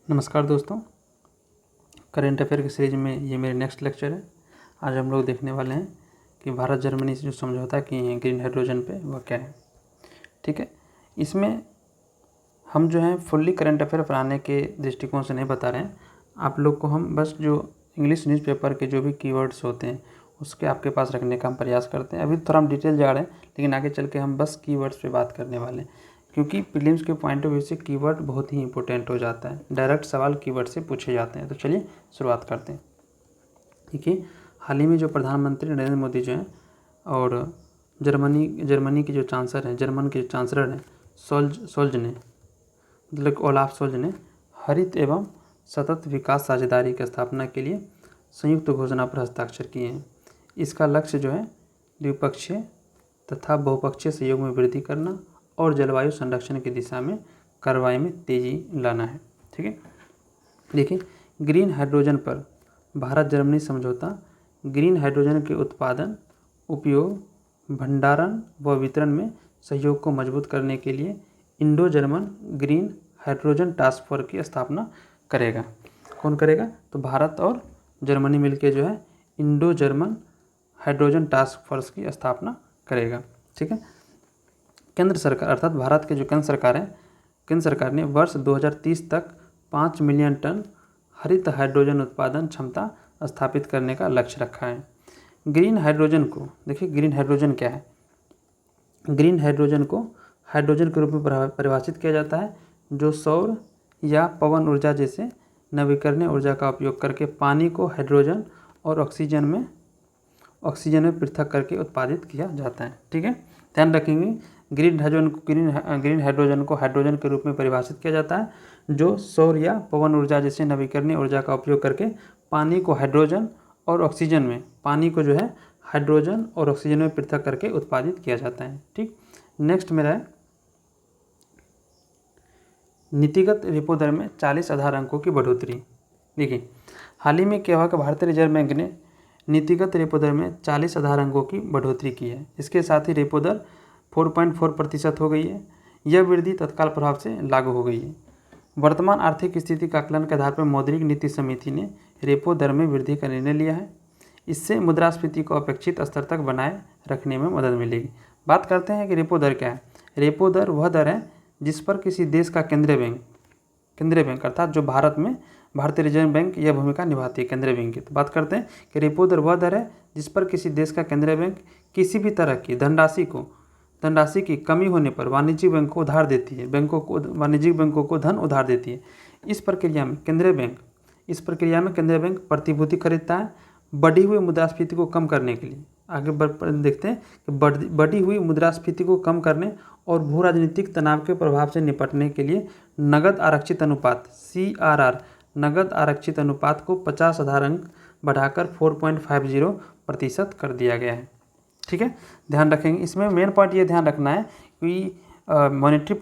नमस्कार दोस्तों, current affair की सीरीज में ये मेरे नेक्स्ट लेक्चर है। आज हम लोग देखने वाले हैं कि भारत जर्मनी से जो समझौता किए हैं ग्रीन हाइड्रोजन पे वह क्या है। ठीक है, इसमें हम जो है फुल्ली करेंट अफेयर पढ़ाने के दृष्टिकोण से नहीं बता रहे हैं। आप लोग को हम बस जो इंग्लिश न्यूज़पेपर के जो भी कीवर्ड्स होते हैं उसके आपके पास रखने का हम प्रयास करते हैं। अभी थोड़ा हम डिटेल जा रहे हैं, लेकिन आगे चल के हम बस कीवर्ड्स पे बात करने वाले हैं, क्योंकि प्रीलिम्स के पॉइंट ऑफ व्यू से कीवर्ड बहुत ही इंपॉर्टेंट हो जाता है। डायरेक्ट सवाल कीवर्ड से पूछे जाते हैं। तो चलिए शुरुआत करते हैं। देखिए, हाल ही में जो प्रधानमंत्री नरेंद्र मोदी जो हैं और जर्मनी के जो चांसलर हैं, जर्मन के चांसलर हैं सोल्ज ने, मतलब ओलाफ सोल्ज ने हरित एवं सतत विकास साझेदारी की स्थापना के लिए संयुक्त घोषणा पर हस्ताक्षर किए हैं। इसका लक्ष्य जो है द्विपक्षीय तथा बहुपक्षीय सहयोग में वृद्धि करना और जलवायु संरक्षण की दिशा में कार्रवाई में तेजी लाना है। ठीक है, देखिए, ग्रीन हाइड्रोजन पर भारत जर्मनी समझौता ग्रीन हाइड्रोजन के उत्पादन, उपयोग, भंडारण व वितरण में सहयोग को मजबूत करने के लिए Indo German green hydrogen task force की स्थापना करेगा। कौन करेगा? तो भारत और जर्मनी मिलकर जो है Indo German hydrogen task force की स्थापना करेगा। ठीक है, केंद्र सरकार अर्थात भारत के जो केंद्र सरकार है, केंद्र सरकार ने वर्ष 2030 तक 5 मिलियन टन हरित हाइड्रोजन उत्पादन क्षमता स्थापित करने का लक्ष्य रखा है। ग्रीन हाइड्रोजन को देखिए, ग्रीन हाइड्रोजन क्या है? ग्रीन हाइड्रोजन को हाइड्रोजन के रूप में परिभाषित किया जाता है जो सौर या पवन ऊर्जा जैसे नवीकरणीय ऊर्जा का उपयोग करके पानी को हाइड्रोजन और ऑक्सीजन में पृथक करके उत्पादित किया जाता है। ठीक है, ध्यान रखेंगे, ग्रीन हाइड्रोजन को हाइड्रोजन के रूप में परिभाषित किया जाता है जो सौर या पवन ऊर्जा जैसे नवीकरणीय ऊर्जा का उपयोग करके पानी को हाइड्रोजन और ऑक्सीजन में पृथक करके उत्पादित किया जाता है। ठीक, नेक्स्ट मेरा है नीतिगत रेपो दर में 40 आधार अंकों की बढ़ोतरी। देखिए, हाल ही में क्या हुआ कि भारतीय रिजर्व बैंक ने नीतिगत रेपो दर में 40 आधार अंकों की बढ़ोतरी की है। इसके साथ ही रेपो दर 4.4% हो गई है। यह वृद्धि तत्काल प्रभाव से लागू हो गई है। वर्तमान आर्थिक स्थिति का आकलन के आधार पर मौद्रिक नीति समिति ने रेपो दर में वृद्धि का निर्णय लिया है। इससे मुद्रास्फीति को अपेक्षित स्तर तक बनाए रखने में मदद मिलेगी। बात करते हैं कि रेपो दर क्या है। रेपो दर वह दर है जिस पर किसी देश का केंद्रीय बैंक अर्थात जो भारत में भारतीय रिजर्व बैंक यह भूमिका निभाती है केंद्रीय बैंक की। तो बात करते हैं कि रेपो दर वह दर है जिस पर किसी देश का केंद्रीय बैंक किसी भी तरह की धनराशि की कमी होने पर वाणिज्यिक बैंक को उधार देती है, वाणिज्यिक बैंकों को धन उधार देती है। इस प्रक्रिया में केंद्रीय बैंक प्रतिभूति खरीदता है। बढ़ी हुई मुद्रास्फीति को कम करने के लिए आगे देखते हैं कि बढ़ी हुई मुद्रास्फीति को कम करने और भू राजनीतिक तनाव के प्रभाव से निपटने के लिए नगद आरक्षित अनुपात CRR नगद आरक्षित अनुपात को 50 आधार अंक बढ़ाकर 4.50% कर दिया गया है। ठीक है, ध्यान रखेंगे। इसमें मेन पॉइंट ये ध्यान रखना है कि मॉनेटरी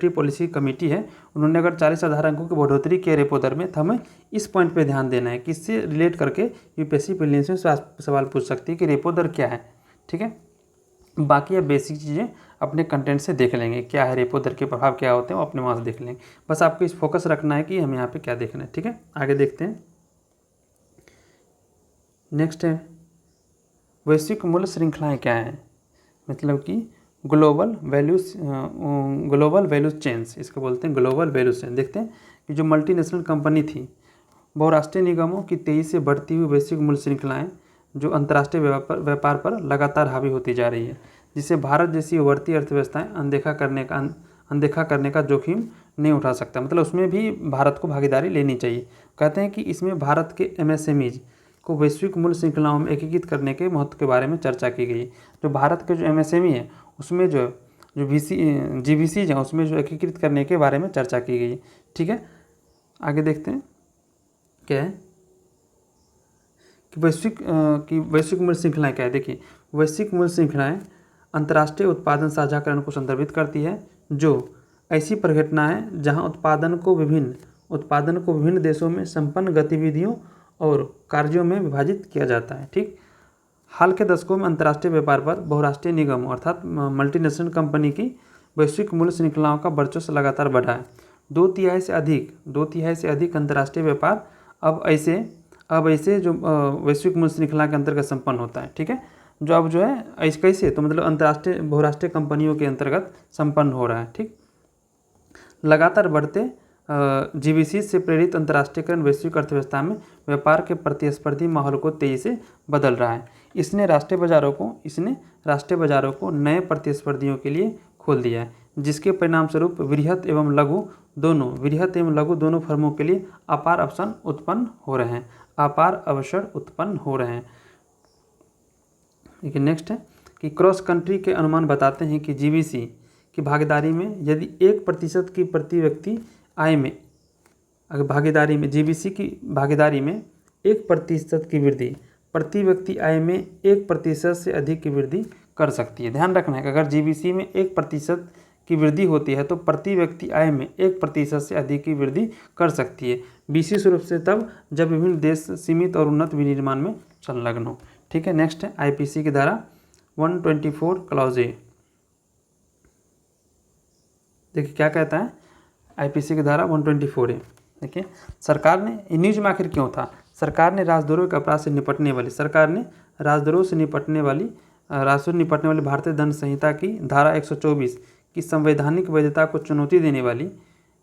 पॉलिसी कमेटी है, उन्होंने अगर 40 आधार अंकों की बढ़ोतरी की रेपो दर में, तो हमें इस पॉइंट पे ध्यान देना है कि इससे रिलेट करके यूपीएससी प्रीलिम्स में सवाल पूछ सकती है कि रेपो दर क्या है। ठीक है, बाकी अब बेसिक चीज़ें अपने कंटेंट से देख लेंगे, क्या है रेपो दर के प्रभाव क्या होते हैं वो अपने वहाँ से देख लेंगे। बस आपको इस फोकस रखना है कि हमें यहाँ पे क्या देखना है। ठीक है, आगे देखते हैं। नेक्स्ट है वैश्विक मूल्य श्रृंखलाएँ क्या हैं, मतलब कि ग्लोबल वैल्यू चेन्स, इसको बोलते हैं ग्लोबल वैल्यू चेन। देखते हैं कि जो मल्टीनेशनल कंपनी थी, बहुराष्ट्रीय निगमों की तेजी से बढ़ती हुई वैश्विक मूल्य श्रृंखलाएँ जो अंतर्राष्ट्रीय व्यापार पर लगातार हावी होती जा रही है, जिसे भारत जैसी उभरती अर्थव्यवस्थाएं अनदेखा करने का जोखिम नहीं उठा सकता। मतलब उसमें भी भारत को भागीदारी लेनी चाहिए। कहते हैं कि इसमें भारत के MSMEs को वैश्विक मूल्य श्रृंखलाओं में एकीकृत करने के महत्व के बारे में चर्चा की गई। जो भारत के जो MSME है उसमें जो GVCs हैं उसमें जो एकीकृत करने के बारे में चर्चा की गई। ठीक है, आगे देखते हैं क्या है कि वैश्विक मूल्य श्रृंखलाएँ क्या है। देखिए, वैश्विक मूल्य श्रृंखलाएँ अंतर्राष्ट्रीय उत्पादन साझाकरण को संदर्भित करती है, जो ऐसी परिघटना है जहां उत्पादन को विभिन्न देशों में संपन्न गतिविधियों और कार्यों में विभाजित किया जाता है। ठीक, हाल के दशकों में अंतर्राष्ट्रीय व्यापार पर बहुराष्ट्रीय निगमों अर्थात मल्टीनेशनल कंपनी की वैश्विक मूल्य श्रृंखलाओं का वर्चस्व लगातार बढ़ा है। 2/3 से अधिक अंतर्राष्ट्रीय व्यापार अब ऐसे जो वैश्विक मूल्य श्रृंखला के अंतर्गत संपन्न होता है। ठीक है, जो अब जो है ऐसे कैसे, तो मतलब अंतर्राष्ट्रीय बहुराष्ट्रीय कंपनियों के अंतर्गत संपन्न हो रहा है। ठीक, लगातार बढ़ते जीबीसी से प्रेरित अंतर्राष्ट्रीयकरण वैश्विक अर्थव्यवस्था में व्यापार के प्रतिस्पर्धी माहौल को तेजी से बदल रहा है। इसने राष्ट्रीय बाजारों को नए प्रतिस्पर्धियों के लिए खोल दिया है, जिसके परिणाम स्वरूप वृहत एवं लघु दोनों फर्मों के लिए अपार अवसर उत्पन्न हो रहे हैं। देखिए नेक्स्ट है कि क्रॉस कंट्री के अनुमान बताते हैं कि जीबीसी की भागीदारी में यदि 1% की प्रति व्यक्ति आय में, अगर भागीदारी में जीबीसी की भागीदारी में 1% की वृद्धि प्रति व्यक्ति आय में 1% से अधिक की वृद्धि कर सकती है। ध्यान रखना है कि अगर जीबीसी में 1% की वृद्धि होती है तो प्रति व्यक्ति आय में 1% से अधिक की वृद्धि कर सकती है, विशेष रूप से तब जब विभिन्न देश सीमित और उन्नत विनिर्माण में संलग्न हो। ठीक है, नेक्स्ट है आईपीसी की धारा 124 क्लॉज ए। देखिए क्या कहता है आईपीसी की धारा 124 है। देखिए सरकार ने, न्यूज में आखिर क्यों था, सरकार ने राजद्रोह के अपराध से निपटने वाली भारतीय दंड संहिता की धारा 124 की संवैधानिक वैधता को चुनौती देने वाली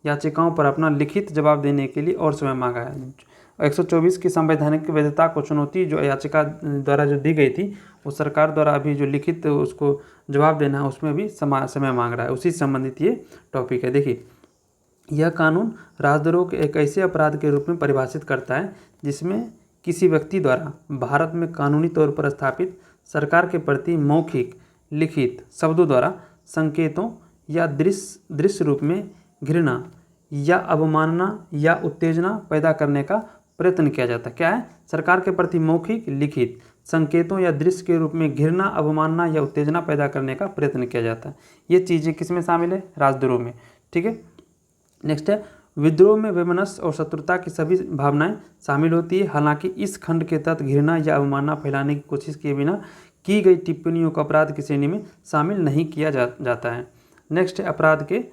याचिकाओं पर अपना लिखित जवाब देने के लिए और समय मांगा है। 124 की संवैधानिक वैधता को चुनौती जो याचिका द्वारा जो दी गई थी, वो सरकार द्वारा अभी जो लिखित उसको जवाब देना है उसमें भी समय मांग रहा है, उसी से संबंधित ये टॉपिक है। देखिए यह कानून राजद्रोह के एक ऐसे अपराध के रूप में परिभाषित करता है जिसमें किसी व्यक्ति द्वारा भारत में कानूनी तौर पर स्थापित सरकार के प्रति मौखिक, लिखित शब्दों द्वारा संकेतों या दृश्य रूप में घृणा या अवमानना या उत्तेजना पैदा करने का प्रयत्न किया जाता है। क्या है, सरकार के प्रति मौखिक, लिखित संकेतों या दृश्य के रूप में घृणा, अवमानना या उत्तेजना पैदा करने का प्रयत्न किया जाता है। ये चीज़ें किसमें शामिल है, राजद्रोह में। ठीक है, नेक्स्ट है विद्रोह में वैमनस्य और शत्रुता की सभी भावनाएं शामिल होती है। हालांकि इस खंड के तहत घृणा या अवमानना फैलाने की कोशिश किए बिना की गई टिप्पणियों को अपराध की श्रेणी में शामिल नहीं किया जाता है। नेक्स्ट है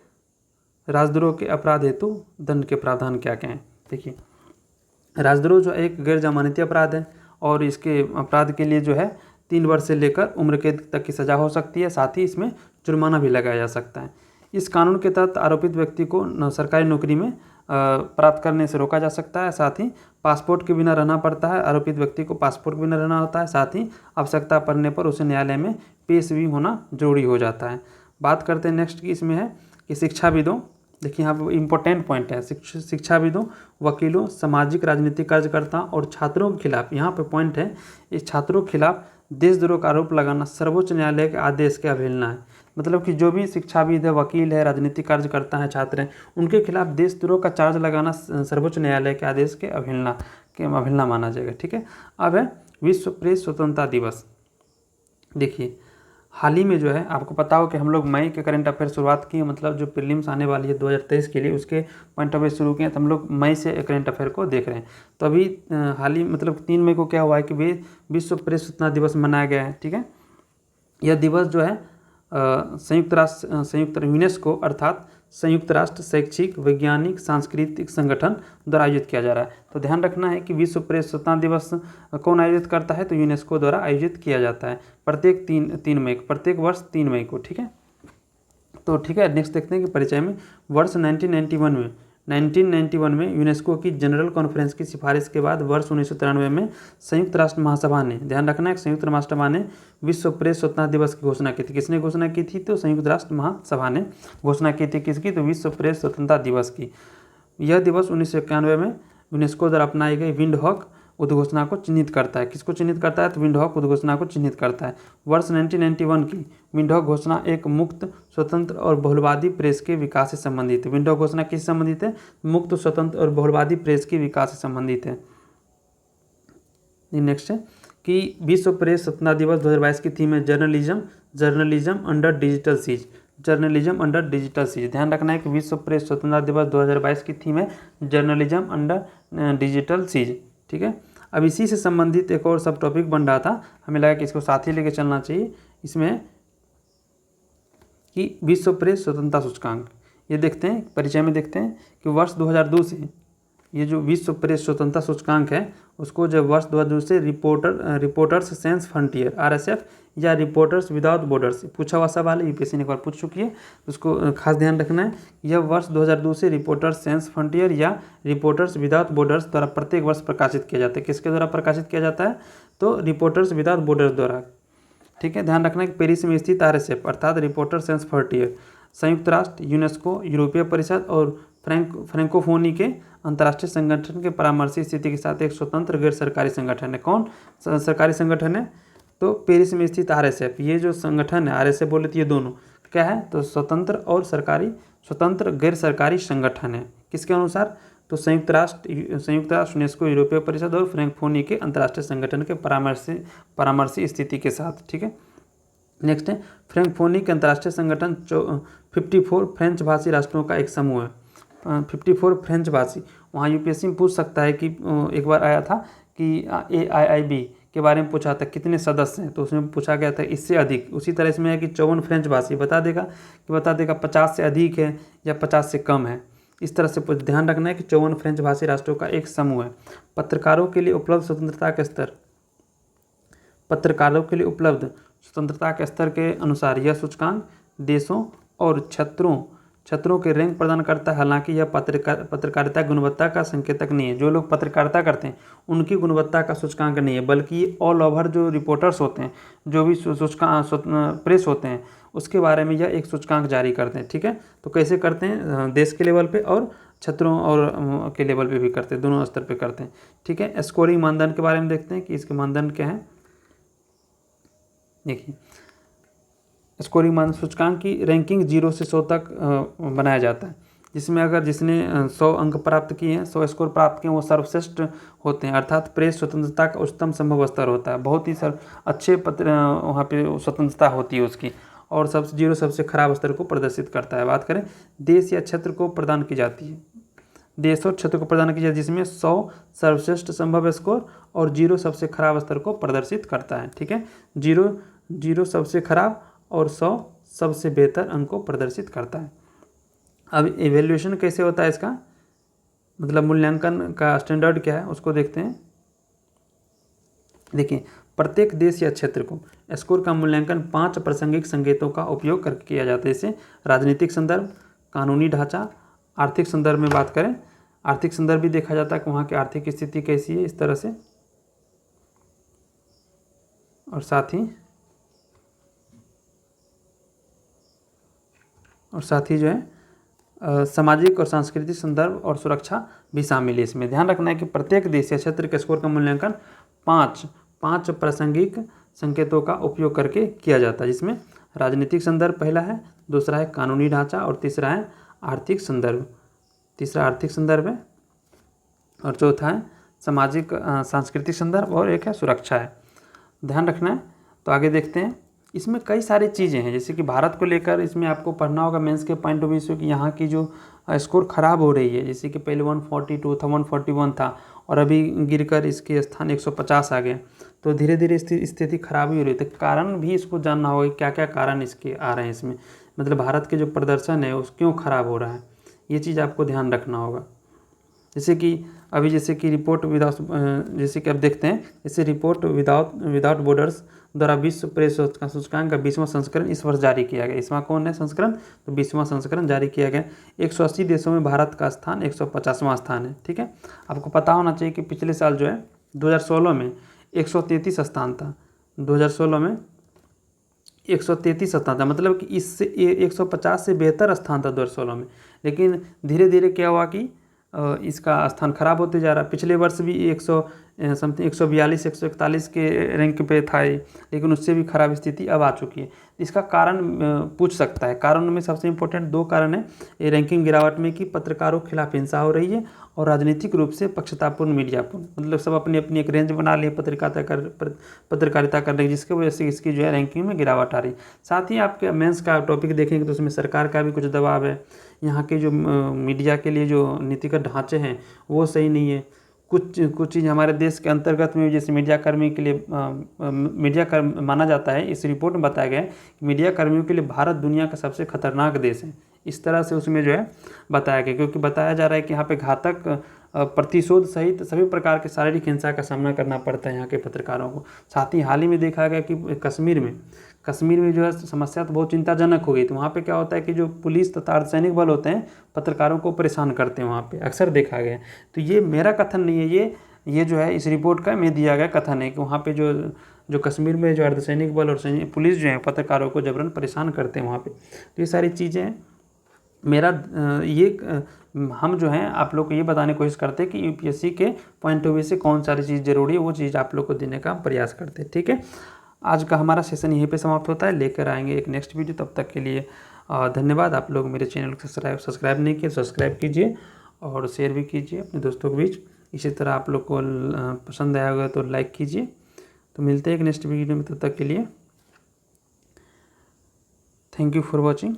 राजद्रोह के अपराध हेतु दंड के प्रावधान क्या क्या हैं। देखिए राजद्रोह जो एक गैर जमानती अपराध है और इसके अपराध के लिए जो है 3 वर्ष से लेकर उम्र कैद तक की सजा हो सकती है, साथ ही इसमें जुर्माना भी लगाया जा सकता है। इस कानून के तहत आरोपित व्यक्ति को सरकारी नौकरी में प्राप्त करने से रोका जा सकता है, साथ ही पासपोर्ट के बिना रहना पड़ता है। आरोपित व्यक्ति को पासपोर्ट के बिना रहना होता है, साथ ही आवश्यकता पड़ने पर उसे न्यायालय में पेश भी होना जरूरी हो जाता है। बात करते हैं नेक्स्ट की, इसमें है कि शिक्षाविदों, देखिए यहाँ पर इम्पोर्टेंट पॉइंट है, शिक्षाविदों, वकीलों, सामाजिक राजनीतिक कार्यकर्ताओं और छात्रों के खिलाफ, यहाँ पर पॉइंट है, इस छात्रों के खिलाफ देशद्रोह का आरोप लगाना सर्वोच्च न्यायालय के आदेश की अवहेलना है। मतलब कि जो भी शिक्षाविद है, वकील है, राजनीतिक कार्यकर्ता है, छात्र हैं, उनके खिलाफ देशद्रोह का चार्ज लगाना सर्वोच्च न्यायालय के आदेश के अवहेलना माना जाएगा। ठीक है, अब है विश्व प्रेस स्वतंत्रता दिवस। देखिए हाल ही में जो है आपको पता हो कि हम लोग मई के करंट अफेयर शुरुआत की है, मतलब जो प्रीलिम्स आने वाली है 2023 के लिए उसके पॉइंट ऑफ व्यू शुरू किए, तो हम लोग मई से करंट अफेयर को देख रहे हैं। तो अभी हाल ही मतलब 3 मई को क्या हुआ है कि विश्व प्रेस स्वतंत्रता दिवस मनाया गया है। ठीक है, यह दिवस जो है संयुक्त यूनेस्को अर्थात संयुक्त राष्ट्र शैक्षिक, वैज्ञानिक, सांस्कृतिक संगठन द्वारा आयोजित किया जा रहा है। तो ध्यान रखना है कि विश्व प्रेस स्वतंत्रता दिवस कौन आयोजित करता है, तो यूनेस्को द्वारा आयोजित किया जाता है प्रत्येक वर्ष 3 मई को। ठीक है, तो ठीक है, नेक्स्ट देखते हैं कि परिचय में वर्ष 1991 में यूनेस्को की जनरल कॉन्फ्रेंस की सिफारिश के बाद वर्ष 1993 में संयुक्त राष्ट्र महासभा ने, ध्यान रखना है, संयुक्त महासभा ने विश्व प्रेस स्वतंत्रता दिवस की घोषणा की थी। किसने घोषणा की थी, तो संयुक्त राष्ट्र महासभा ने घोषणा की थी। किसकी, तो विश्व प्रेस स्वतंत्रता दिवस की। यह दिवस 1991 में यूनेस्को द्वारा अपनाई गई विंडहॉक उद्घोषणा को चिन्हित करता है। किसको चिन्हित करता है, तो विंडहॉक उद्घोषणा को चिन्हित करता है। वर्ष 1991 की विंडहॉक घोषणा एक मुक्त, स्वतंत्र और बहुलवादी प्रेस के विकास से संबंधित है। विंडहॉक घोषणा किससे संबंधित है, मुक्त, स्वतंत्र और बहुलवादी प्रेस के विकास से संबंधित है। नेक्स्ट है कि विश्व प्रेस स्वतंत्रता दिवस 2022 की थीम है journalism under digital siege. Journalism under digital siege. ध्यान रखना है कि विश्व प्रेस स्वतंत्रता दिवस 2022 की थीम है जर्नलिज्म अंडर डिजिटल सीज। ठीक है, अब इसी से संबंधित एक और सब टॉपिक बन रहा था, हमें लगा कि इसको साथ ही लेके चलना चाहिए। इसमें कि विश्व प्रेस स्वतंत्रता सूचकांक, ये देखते हैं, परिचय में देखते हैं कि वर्ष 2002 से ये जो विश्व प्रेस स्वतंत्रता सूचकांक है उसको जब वर्ष 2002 से रिपोर्टर्स सेंस फ्रंटियर RSF या रिपोर्टर्स विदाउट बॉर्डर्स, पूछा हुआ सवाल है, यूपीएससी ने एक बार पूछ चुकी है, उसको खास ध्यान रखना है। यह वर्ष 2002 से रिपोर्टर्स सेंस फ्रंटियर या रिपोर्टर्स विदाउट बॉर्डर्स द्वारा प्रत्येक वर्ष प्रकाशित किया जाता है। किसके द्वारा प्रकाशित किया जाता है? तो रिपोर्टर्स विदाउट बॉर्डर्स द्वारा। ठीक है, ध्यान रखना है कि पेरिस में स्थित RSF अर्थात रिपोर्टर्स सेंस फ्रंटियर संयुक्त राष्ट्र, यूनेस्को, यूरोपीय परिषद और फ्रैंकोफोनी के अंतर्राष्ट्रीय संगठन के परामर्शी स्थिति के साथ एक स्वतंत्र गैर सरकारी संगठन है। कौन सरकारी संगठन है? तो पेरिस में स्थित RSF। ये जो संगठन है RSF बोले तो ये दोनों क्या है? तो स्वतंत्र और सरकारी, स्वतंत्र गैर सरकारी संगठन है। किसके अनुसार? तो संयुक्त राष्ट्र, यूनेस्को, यूरोपीय परिषद और फ्रैंकोफोनी के अंतर्राष्ट्रीय संगठन के परामर्शी स्थिति के साथ। ठीक है, नेक्स्ट है फ्रैंकोफोनी के अंतर्राष्ट्रीय संगठन 54 फ्रेंच भाषी राष्ट्रों का एक समूह है। 54 फ्रेंच भाषी, वहाँ यूपीएससी में पूछ सकता है कि एक बार आया था कि AIIB के बारे में पूछा था कितने सदस्य हैं, तो उसमें पूछा गया था इससे अधिक। उसी तरह इसमें है कि 54 फ्रेंच भाषी, बता देगा 50 से अधिक है या 50 से कम है। इस तरह से ध्यान रखना है कि 54 फ्रेंच भाषी राष्ट्रों का एक समूह है। पत्रकारों के लिए उपलब्ध स्वतंत्रता के स्तर, पत्रकारों के लिए उपलब्ध स्वतंत्रता के स्तर के अनुसार यह सूचकांक देशों और क्षेत्रों के रैंक प्रदान करता है। हालांकि यह पत्रकारिता गुणवत्ता का संकेतक नहीं है। जो लोग पत्रकारिता करते हैं उनकी गुणवत्ता का सूचकांक नहीं है, बल्कि ये ऑल ओवर जो रिपोर्टर्स होते हैं, जो भी प्रेस होते हैं, उसके बारे में यह एक सूचकांक जारी करते हैं। ठीक है, तो कैसे करते हैं? देश के लेवल पे और क्षेत्रों और के लेवल पे भी करते हैं, दोनों स्तर पे करते हैं। ठीक है, स्कोरिंग मानदंड के बारे में देखते हैं कि इसके मानदंड क्या है। देखिए, स्कोरिंग मानदंड सूचकांक की रैंकिंग 0 से 100 तक बनाया जाता है, जिसमें अगर जिसने 100 अंक प्राप्त किए हैं, 100 स्कोर प्राप्त किए हैं, वो सर्वश्रेष्ठ होते हैं, अर्थात प्रेस स्वतंत्रता का उच्चतम संभव स्तर होता है। बहुत ही अच्छे वहाँ पे स्वतंत्रता होती है उसकी, और 0 सबसे खराब स्तर को प्रदर्शित करता है। बात करें देश या क्षेत्र को प्रदान की जाती है, देश और क्षेत्र को प्रदान की जाती है, जिसमें 100 सर्वश्रेष्ठ संभव स्कोर और 0 सबसे खराब स्तर को प्रदर्शित करता है। ठीक है, 0 सबसे खराब और 100 सबसे बेहतर अंक को प्रदर्शित करता है। अब इवैल्यूएशन कैसे होता है इसका, मतलब मूल्यांकन का स्टैंडर्ड क्या है उसको देखते हैं। देखिए, प्रत्येक देश या क्षेत्र को स्कोर का मूल्यांकन 5 प्रासंगिक संकेतों का उपयोग करके किया जाता है। जैसे राजनीतिक संदर्भ, कानूनी ढांचा, आर्थिक संदर्भ में बात करें, आर्थिक संदर्भ भी देखा जाता है कि वहाँ की आर्थिक स्थिति कैसी है, इस तरह से, और साथ ही जो है सामाजिक और सांस्कृतिक संदर्भ और सुरक्षा भी शामिल है इसमें। ध्यान रखना है कि प्रत्येक देश या क्षेत्र के स्कोर का मूल्यांकन 5 प्रासंगिक संकेतों का उपयोग करके किया जाता है, जिसमें राजनीतिक संदर्भ पहला है, दूसरा है कानूनी ढांचा और तीसरा है आर्थिक संदर्भ, है, और चौथा है सामाजिक सांस्कृतिक संदर्भ, और एक है सुरक्षा है। ध्यान रखना है। तो आगे देखते हैं, इसमें कई सारी चीज़ें हैं, जैसे कि भारत को लेकर इसमें आपको पढ़ना होगा मेंस के पॉइंट ऑफ व्यू से कि यहाँ की जो स्कोर ख़राब हो रही है, जैसे कि पहले 142 था, 141 था, और अभी गिरकर इसके स्थान 150 आ गए। तो धीरे धीरे स्थिति खराब ही हो रही है। तो कारण भी इसको जानना होगा, क्या क्या कारण इसके आ रहे हैं इसमें, मतलब भारत के जो प्रदर्शन है उस क्यों ख़राब हो रहा है, ये चीज़ आपको ध्यान रखना होगा। जैसे कि रिपोर्ट विदाउट, जैसे कि अब देखते हैं, जैसे रिपोर्ट विदाउट बॉर्डर्स द्वारा विश्व प्रेस सूचकांक का 20वां संस्करण इस वर्ष जारी किया गया। इसमें कौन है संस्करण? तो 20वां संस्करण जारी किया गया। 180 देशों में भारत का स्थान 150वां स्थान है। ठीक है, आपको पता होना चाहिए कि पिछले साल जो है 2016 में 133 स्थान था, 2016 में 133 स्थान था, मतलब कि इससे 150 से बेहतर स्थान था 2016 में। लेकिन धीरे धीरे क्या हुआ कि इसका स्थान खराब होते जा रहा है। पिछले वर्ष भी 142 141 के रैंक पे था, लेकिन उससे भी खराब स्थिति अब आ चुकी है। इसका कारण पूछ सकता है। कारण में सबसे इम्पोर्टेंट 2 कारण है ये रैंकिंग गिरावट में, कि पत्रकारों के खिलाफ हिंसा हो रही है और राजनीतिक रूप से पक्षतापूर्ण मीडियापूर्ण, मतलब सब अपनी अपनी एक रेंज बना लिए पत्रकारिता करने की, जिसकी वजह से इसकी जो है रैंकिंग में गिरावट आ रही है। साथ ही आपके मेंस का टॉपिक देखेंगे तो उसमें सरकार का भी कुछ दबाव है, यहाँ के जो मीडिया के लिए जो नीतिगत ढांचे हैं वो सही नहीं है। कुछ चीज़ हमारे देश के अंतर्गत में, जैसे मीडिया कर्मी के लिए माना जाता है। इस रिपोर्ट में बताया गया है कि मीडिया कर्मियों के लिए भारत दुनिया का सबसे खतरनाक देश है। इस तरह से उसमें जो है बताया गया, क्योंकि बताया जा रहा है कि यहाँ पे घातक प्रतिशोध सहित सभी प्रकार के शारीरिक हिंसा का सामना करना पड़ता है यहाँ के पत्रकारों को। साथ ही हाल ही में देखा गया कि कश्मीर में जो है समस्या तो बहुत चिंताजनक हो गई। तो वहाँ पे क्या होता है कि जो पुलिस तथा अर्धसैनिक बल होते हैं पत्रकारों को परेशान करते हैं, वहाँ पे अक्सर देखा गया है। तो ये मेरा कथन नहीं है, ये जो है इस रिपोर्ट का में दिया गया कथन है कि वहाँ पे जो कश्मीर में जो अर्धसैनिक बल और पुलिस जो है पत्रकारों को जबरन परेशान करते हैं वहाँ पे। तो ये सारी चीज़ें मेरा हम जो हैं आप लोग को ये बताने की कोशिश करते हैं कि यूपीएससी के पॉइंट ऑफ व्यू से कौन सारी चीज़ जरूरी है, वो चीज़ आप लोग को देने का प्रयास करते हैं। ठीक है, आज का हमारा सेशन यहीं पे समाप्त होता है। लेकर आएंगे एक नेक्स्ट वीडियो, तब तक के लिए धन्यवाद। आप लोग मेरे चैनल को सब्सक्राइब नहीं किए, सब्सक्राइब कीजिए और शेयर भी कीजिए अपने दोस्तों के बीच। इसी तरह आप लोग को पसंद आया होगा तो लाइक कीजिए। तो मिलते हैं एक नेक्स्ट वीडियो में, तब तक के लिए थैंक यू फॉर वॉचिंग।